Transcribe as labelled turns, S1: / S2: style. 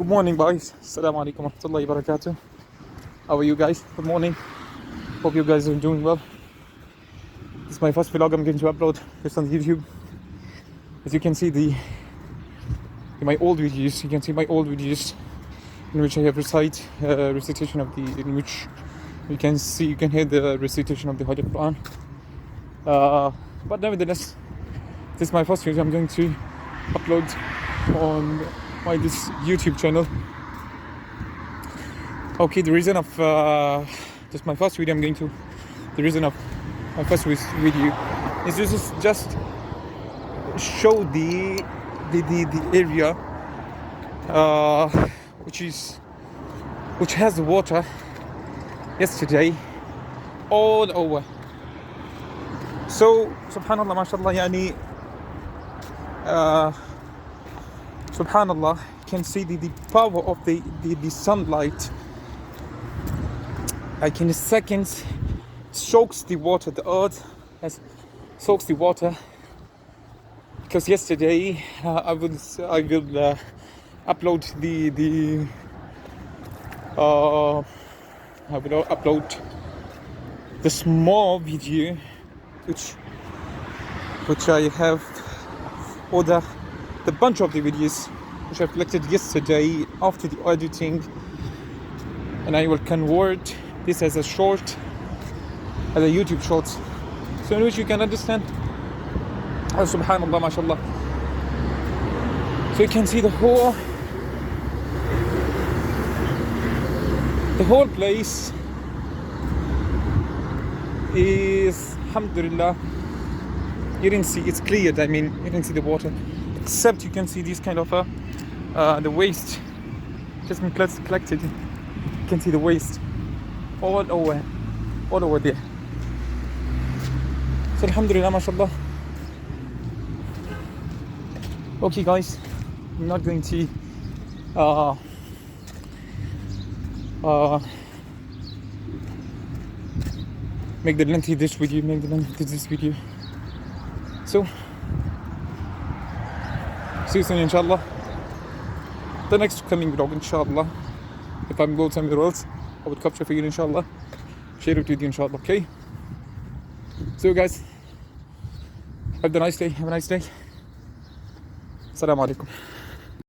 S1: Good morning, boys. Assalamu alaikum wa rahmatullahi wa barakatuh. How are you guys? Good morning. Hope you guys are doing well. This is my first vlog I'm going to upload this on YouTube. As you can see my old videos, in which I have recitation of in which you can hear the recitation of the Holy Quran. But nevertheless, this is my first video I'm going to upload on this YouTube channel. Okay, the reason of this is my first video the reason of my first video is just show the area which has the water yesterday all over. So subhanallah, mashallah, yani subhanallah, you can see the power of the sunlight. Like in a second soaks the water, the earth soaks the water. Because yesterday I will upload the small video which I have, or the bunch of the videos which I collected yesterday after the editing, and I will convert this as a YouTube short, so in which you can understand. Oh, subhanallah, mashallah. So you can see the whole place is, alhamdulillah, you didn't see, it's cleared. I mean, you didn't see the water, except you can see these kind of the waste just been collected. You can see the waste all over there. So alhamdulillah, mashallah. Okay guys, I'm not going to make the length of this video. So see you soon, inshallah. The next coming vlog, inshallah, if I'm going somewhere else, I would capture for you, inshallah, share it with you, inshallah. Okay, so guys, have a nice day. Assalamu alaikum.